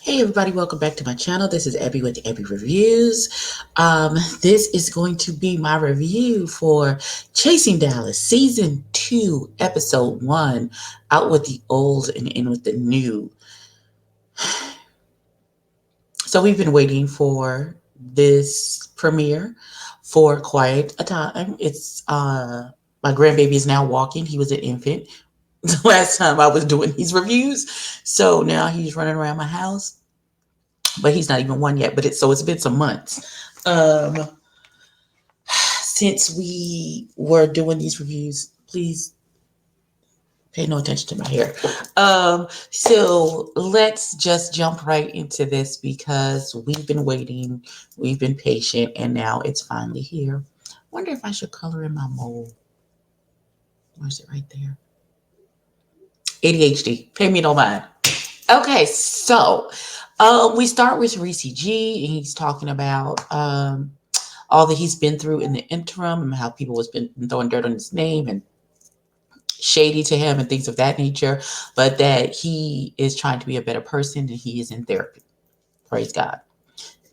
Hey everybody, welcome back to my channel. This is Abby with Abby Reviews. This is going to be my review for Chasing Dallas Season 2, Episode 1, Out with the Old and In with the New. So we've been waiting for this premiere for quite a time. It's my grandbaby is now walking. He was an infant the last time I was doing these reviews. So now he's running around my house, but he's not even one yet. But it's been some months since we were doing these reviews. Please pay no attention to my hair. So let's just jump right into this because we've been waiting, we've been patient, and now it's finally here. Wonder if I should color in my mole. Where's it? Right there. ADHD. Pay me no mind. Okay, so we start with Reese G, and he's talking about all that he's been through in the interim and how people has been throwing dirt on his name and shady to him and things of that nature, but that he is trying to be a better person and he is in therapy. Praise God.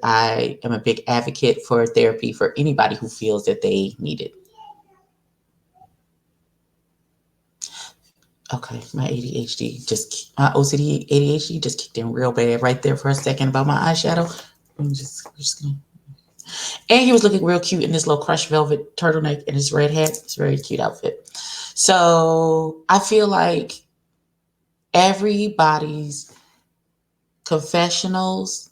I am a big advocate for therapy for anybody who feels that they need it. Okay, my OCD ADHD just kicked in real bad right there for a second about my eyeshadow. We're just gonna. And he was looking real cute in this little crushed velvet turtleneck and his red hat. It's a very cute outfit. So I feel like everybody's confessionals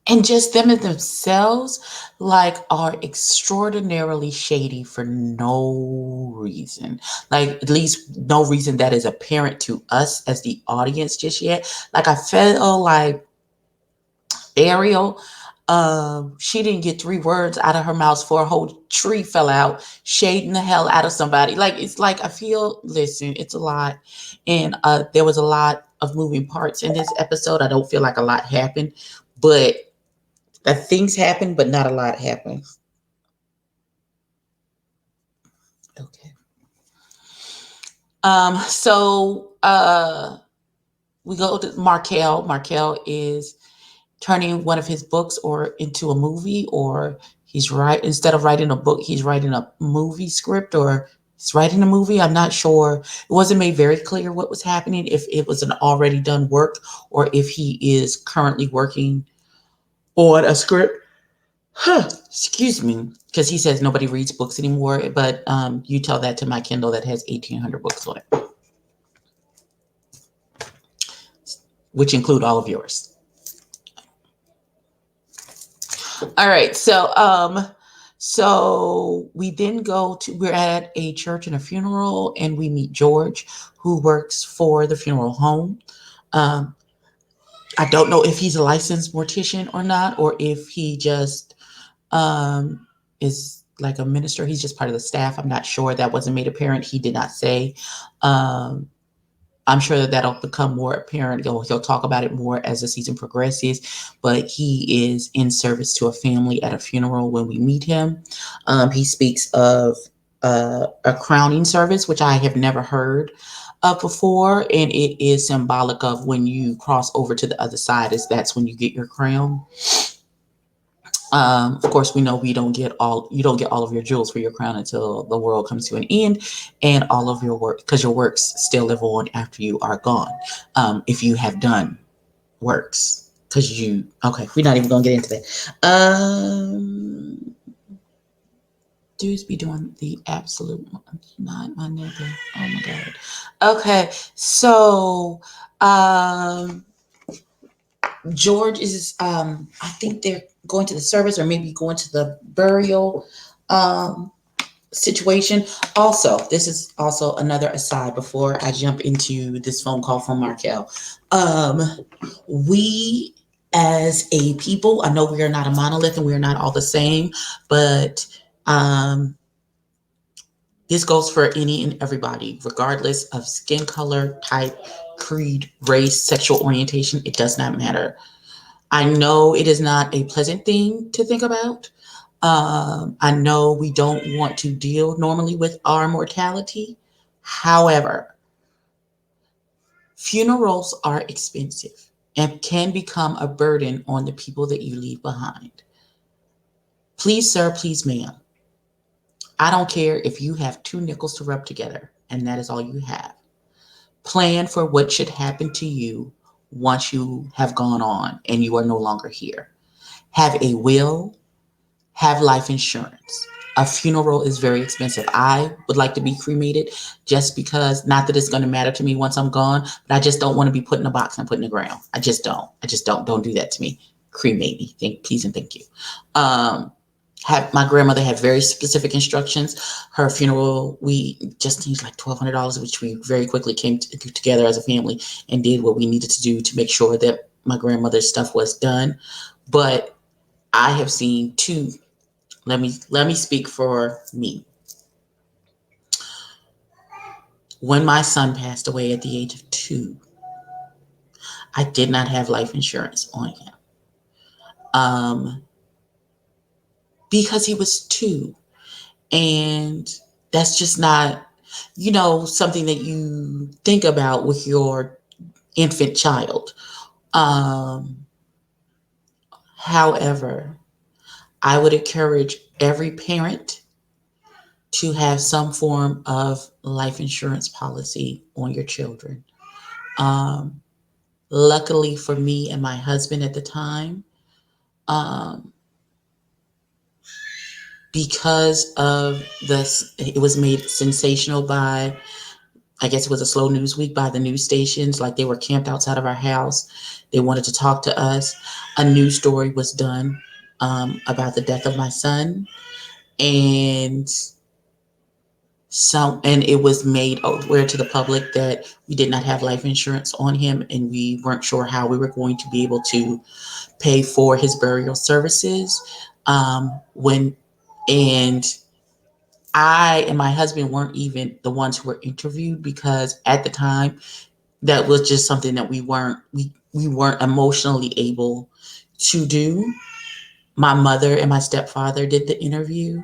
and just them in themselves like are extraordinarily shady for no reason, like at least no reason that is apparent to us as the audience just yet. Like I felt like Ariel, she didn't get 3 words out of her mouth before a whole tree fell out, shading the hell out of somebody. Like it's like I feel. Listen, it's a lot, and there was a lot of moving parts in this episode. I don't feel like a lot happened, but that things happen, but not a lot happens. Okay. So we go to Markel. Markel is turning one of his books or into a movie, or instead of writing a book, he's writing a movie script, or he's writing a movie. I'm not sure. It wasn't made very clear what was happening, if it was an already done work or if he is currently working on a script. Excuse me, because he says nobody reads books anymore, but you tell that to my Kindle that has 1,800 books on it, which include all of yours. All right, so we then we're at a church and a funeral, and we meet George, who works for the funeral home. Um, I don't know if he's a licensed mortician or not, or if he just is like a minister. He's just part of the staff. I'm not sure. That wasn't made apparent. He did not say. I'm sure that that'll become more apparent. He'll talk about it more as the season progresses, but he is in service to a family at a funeral when we meet him. He speaks of a crowning service, which I have never heard of before, and it is symbolic of when you cross over to the other side, that's when you get your crown. Of course, we know you don't get all of your jewels for your crown until the world comes to an end, and all of your work, because your works still live on after you are gone. If you have done works, we're not even gonna get into that. Dudes be doing the absolute, not my nigga. Oh my god. Okay, so George is, I think they're going to the service or maybe going to the burial situation. Also, this is also another aside before I jump into this phone call from Markel. We as a people, I know we are not a monolith and we are not all the same, but this goes for any and everybody, regardless of skin color, type, creed, race, sexual orientation. It does not matter. I know it is not a pleasant thing to think about. I know we don't want to deal normally with our mortality. However, funerals are expensive. and can become a burden on the people that you leave behind. Please, sir, please, ma'am, I don't care if you have two nickels to rub together and that is all you have. Plan for what should happen to you once you have gone on and you are no longer here. Have a will, have life insurance. A funeral is very expensive. I would like to be cremated just because, not that it's going to matter to me once I'm gone, but I just don't want to be put in a box and put in the ground. I just don't. I just don't. Don't do that to me. Cremate me. Please and thank you. Um, my grandmother had very specific instructions. Her funeral, we just used like $1,200, which we very quickly came together as a family and did what we needed to do to make sure that my grandmother's stuff was done. But I have seen two. Let me speak for me. When my son passed away at the age of 2, I did not have life insurance on him. Because he was 2. And that's just not, something that you think about with your infant child. However, I would encourage every parent to have some form of life insurance policy on your children. Um, Luckily for me and my husband at the time, um, because of this, it was made sensational by, I guess it was a slow news week by the news stations. Like, they were camped outside of our house. They wanted to talk to us. A news story was done about the death of my son, and it was made aware to the public that we did not have life insurance on him, and we weren't sure how we were going to be able to pay for his burial services. When and I and my husband weren't even the ones who were interviewed, because at the time that was just something that we weren't emotionally able to do. My mother and my stepfather did the interview,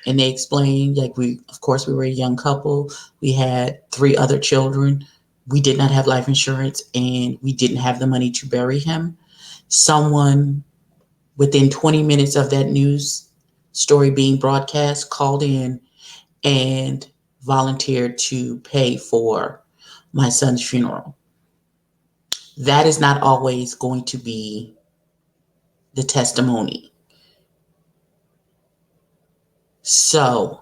and they explained, like, we were a young couple. We had 3 other children. We did not have life insurance, and we didn't have the money to bury him. Someone within 20 minutes of that news story being broadcast called in and volunteered to pay for my son's funeral. That is not always going to be the testimony. So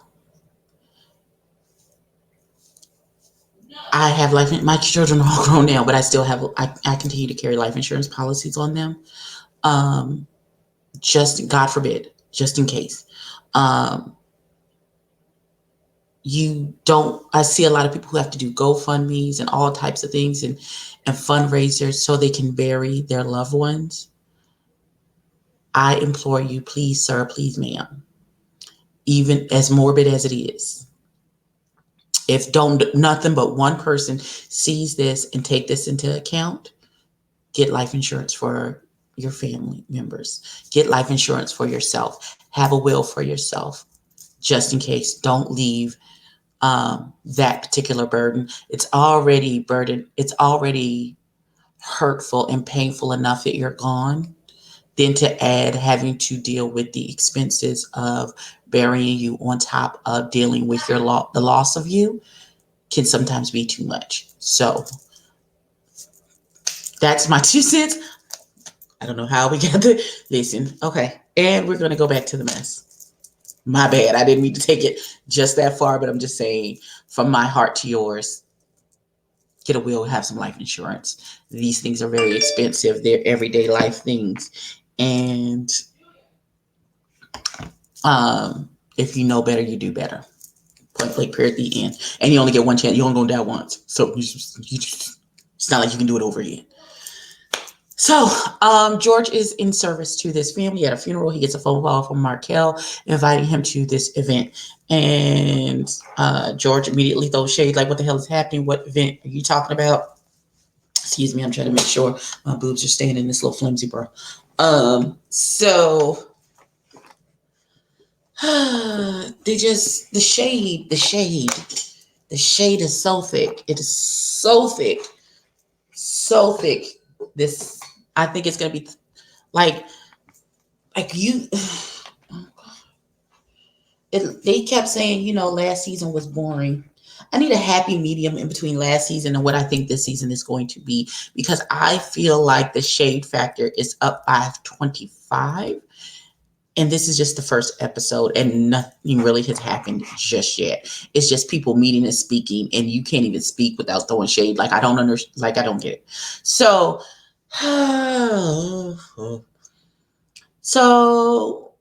I have my children are all grown now, but I continue to carry life insurance policies on them. Um, just, God forbid, just in case. Um, I see a lot of people who have to do GoFundMes and all types of things, and fundraisers so they can bury their loved ones. I implore you, please, sir, please, ma'am, even as morbid as it is, if don't nothing but one person sees this and take this into account, get life insurance for your family members. Get life insurance for yourself. Have a will for yourself, just in case. Don't leave that particular burden. It's already burden. It's already hurtful and painful enough that you're gone. Then to add having to deal with the expenses of burying you on top of dealing with the loss of you, can sometimes be too much. So that's my 2 cents. I don't know how we got to listen. Okay. And we're going to go back to the mess. My bad. I didn't mean to take it just that far, but I'm just saying, from my heart to yours, get a will, have some life insurance. These things are very expensive. They're everyday life things. And if you know better, you do better. Point blank, period, at the end. And you only get one chance. You're only going to die once. So it's not like you can do it over again. So George is in service to this family at a funeral. He gets a phone call from Markel inviting him to this event. And George immediately throws shade, like, what the hell is happening? What event are you talking about? Excuse me, I'm trying to make sure my boobs are staying in this little flimsy bra. So the shade is so thick. It is so thick. So thick. This I think it's gonna be like you. They kept saying, last season was boring. I need a happy medium in between last season and what I think this season is going to be, because I feel like the shade factor is up by 25, and this is just the first episode and nothing really has happened just yet. It's just people meeting and speaking, and you can't even speak without throwing shade. Like, I don't understand. Like, I don't get it. So so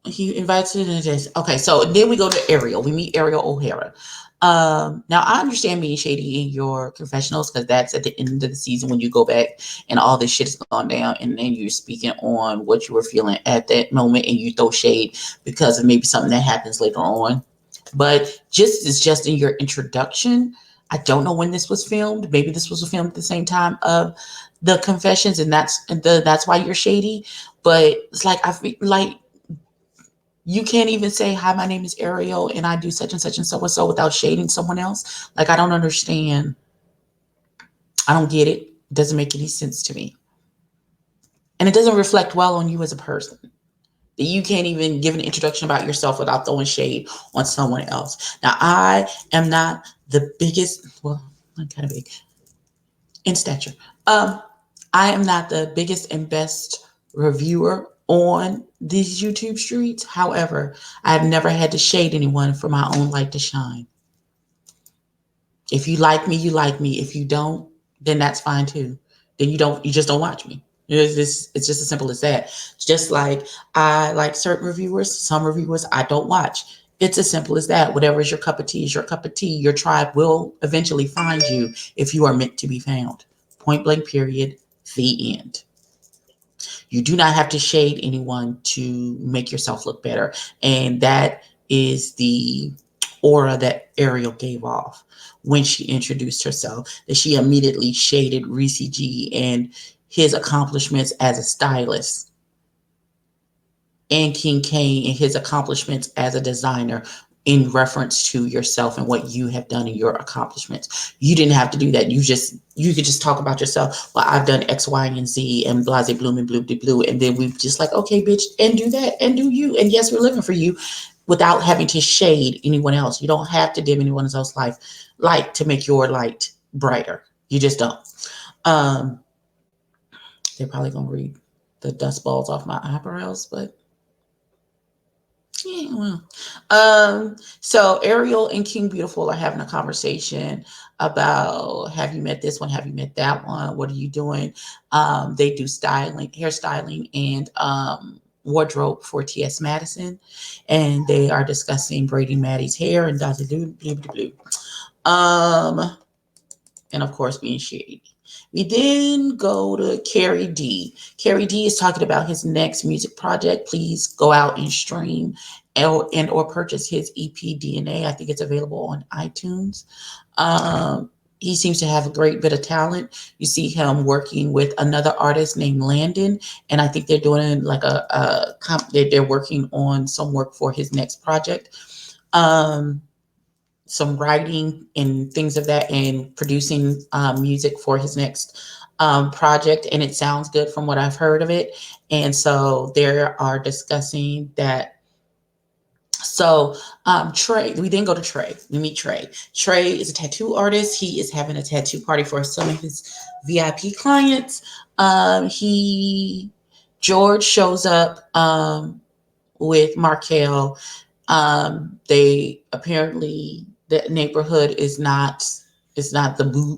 he invites it into this. Okay, so then we go to Ariel. We meet Ariel O'Hara. Now I understand being shady in your confessionals, because that's at the end of the season when you go back and all this shit has gone down, and then you're speaking on what you were feeling at that moment, and you throw shade because of maybe something that happens later on. But just in your introduction. I don't know when this was filmed. Maybe this was filmed at the same time of the confessions, and that's why you're shady. But it's like I feel like you can't even say, hi, my name is Ariel and I do such and so without shading someone else. Like, I don't understand. I don't get it. It doesn't make any sense to me. And it doesn't reflect well on you as a person. That you can't even give an introduction about yourself without throwing shade on someone else. Now, I am not the biggest, well, I'm kind of big in stature. I am not the biggest and best reviewer on these YouTube streets. However, I've never had to shade anyone for my own light to shine. If you like me, you like me. If you don't, then that's fine too. Then you just don't watch me. It's just as simple as that. Just like I like certain reviewers, some reviewers I don't watch. It's as simple as that. Whatever is your cup of tea is your cup of tea. Your tribe will eventually find you if you are meant to be found. Point blank, period. The end. You do not have to shade anyone to make yourself look better. And that is the aura that Ariel gave off when she introduced herself, that she immediately shaded Reese G and his accomplishments as a stylist, and King Kane and his accomplishments as a designer, in reference to yourself and what you have done in your accomplishments. You didn't have to do that. You could just talk about yourself. Well, I've done X, Y, and Z, and blase bloom and blue de blue. And then we just like, okay, bitch, and do that and do you. And yes, we're living for you, without having to shade anyone else. You don't have to dim anyone else's light to make your light brighter. You just don't. Um, they're probably gonna read the dust balls off my eyebrows, but yeah, well. So Ariel and King Beautiful are having a conversation about, have you met this one? Have you met that one? What are you doing? They do styling, hairstyling, and wardrobe for T.S. Madison, and they are discussing braiding Maddie's hair and Dr. Blue, blue, blue, blue. And of course being shady. We then go to Carrie D. Carrie D is talking about his next music project. Please go out and stream or purchase his EP DNA. I think it's available on iTunes. He seems to have a great bit of talent. You see him working with another artist named Landon, and I think they're doing like they're working on some work for his next project. Some writing and things of that, and producing music for his next project, and it sounds good from what I've heard of it. And so they are discussing that. So Trey, we then go to Trey. We meet Trey. Trey is a tattoo artist. He is having a tattoo party for some of his VIP clients. He George shows up with Markel. They apparently, the neighborhood is not the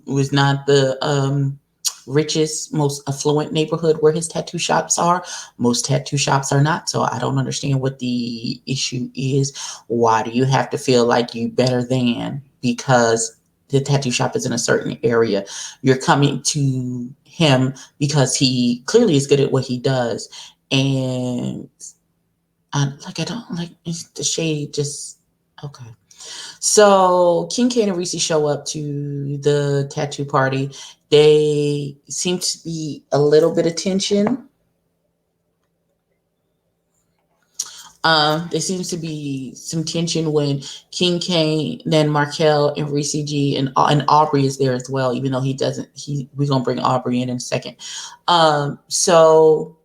richest, most affluent neighborhood where his tattoo shops are. Most tattoo shops are not. So I don't understand what the issue is. Why do you have to feel like you better than because the tattoo shop is in a certain area? You're coming to him because he clearly is good at what he does, and I don't like the shade. Just okay. So King Kane and Reese show up to the tattoo party. They seem to be a little bit of tension. There seems to be some tension when King Kane, then Markel and Reese G and Aubrey is there as well, even though he doesn't. We're gonna bring Aubrey in a second. So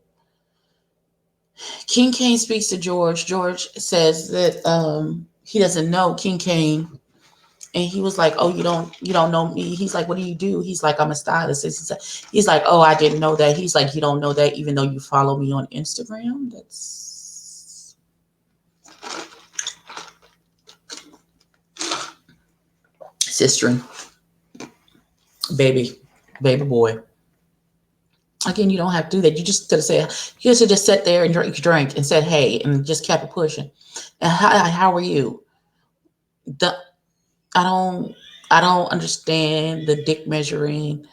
King Kane speaks to George. George says that he doesn't know King Kane, and he was like, "Oh, you don't know me." He's like, "What do you do?" He's like, "I'm a stylist." He's like, "Oh, I didn't know that." He's like, "You don't know that, even though you follow me on Instagram." That's sistering, baby, baby boy. Again, you don't have to do that. You just gotta say, you should just sit there and drink your drink and said, "Hey," and just kept it pushing. And how are you? The, I don't, I don't understand the dick measuring,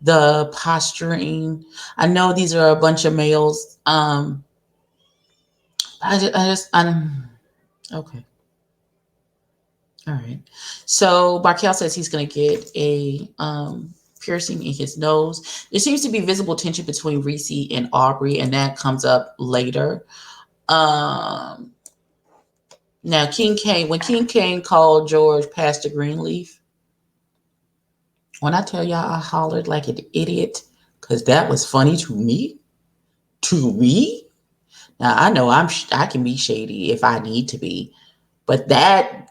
the posturing. I know these are a bunch of males. I'm okay. All right. So Barkel says he's going to get a piercing in his nose. There seems to be visible tension between Reese and Aubrey, and that comes up later. Um, Now, when King Kane called George Pastor Greenleaf, when I tell y'all I hollered like an idiot, because that was funny to me. To me. Now I know I can be shady if I need to be, but that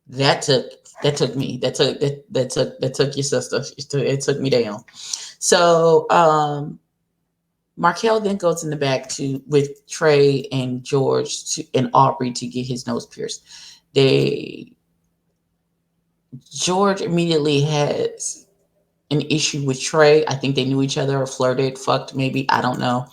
that took that took your sister. It took me down. So Markel then goes in the back to with Trey and and Aubrey to get his nose pierced. They George immediately has an issue with Trey. I think they knew each other or flirted, fucked maybe. I don't know.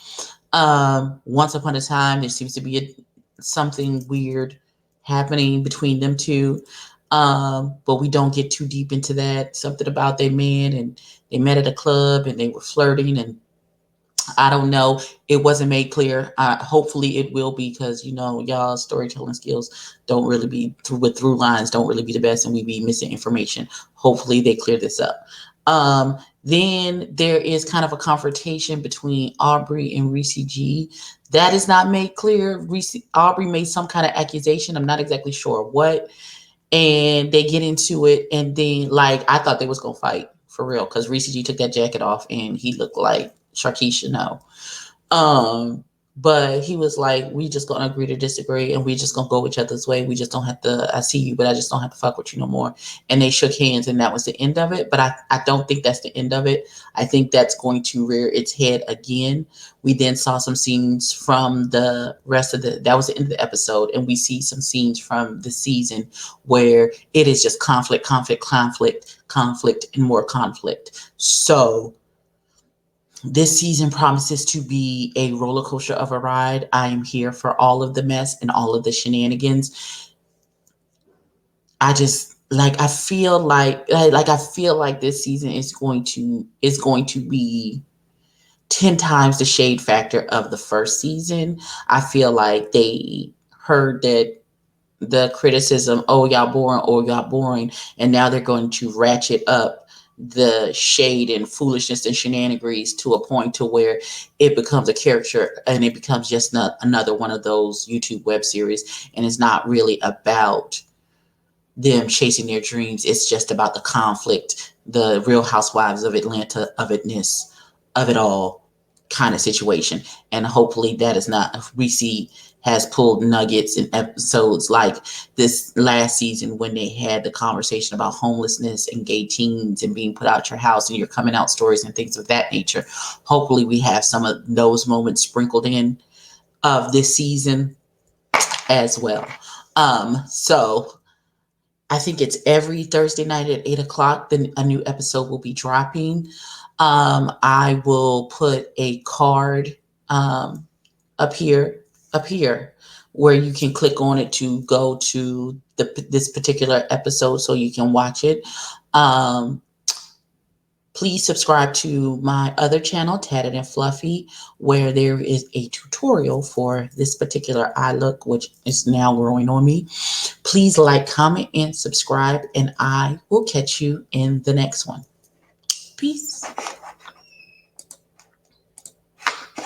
Once upon a time, there seems to be something weird happening between them two. But we don't get too deep into that. Something about they man and they met at a club and they were flirting and I don't know. It wasn't made clear. Hopefully, it will be because y'all storytelling skills don't really be through lines don't really be the best, and we be missing information. Hopefully, they clear this up. Then there is kind of a confrontation between Aubrey and Reese G. That is not made clear. Aubrey made some kind of accusation. I'm not exactly sure what, and they get into it, and then like I thought they was gonna fight for real because Reese G took that jacket off and he looked like Sharkeisha. No, um, but he was like, we just gonna agree to disagree and we just gonna go each other's way. We just don't have to, I see you, but I just don't have to fuck with you no more. And they shook hands and that was the end of it. But I don't think that's the end of it. I think that's going to rear its head again. We then saw some scenes from the rest of that was the end of the episode. And we see some scenes from the season where it is just conflict, conflict, conflict, conflict, and more conflict. So this season promises to be a roller coaster of a ride. I am here for all of the mess and all of the shenanigans. I just I feel I feel like this season is going to be 10 times the shade factor of the first season. I feel like they heard that the criticism, oh y'all boring, and now they're going to ratchet up the shade and foolishness and shenanigans to a point to where it becomes a character and it becomes just not another one of those YouTube web series, and it's not really about them chasing their dreams. It's just about the conflict, the Real Housewives of Atlanta of itness of it all kind of situation. And hopefully that is not, we see has pulled nuggets in episodes like this last season when they had the conversation about homelessness and gay teens and being put out your house and your coming out stories and things of that nature. Hopefully we have some of those moments sprinkled in of this season as well. So I think it's every Thursday night at 8 o'clock. Then a new episode will be dropping. I will put a card up here, up here, where you can click on it to go to this particular episode so you can watch it. Please subscribe to my other channel, Tatted and Fluffy, where there is a tutorial for this particular eye look, which is now growing on me. Please like, comment, and subscribe, and I will catch you in the next one. Peace.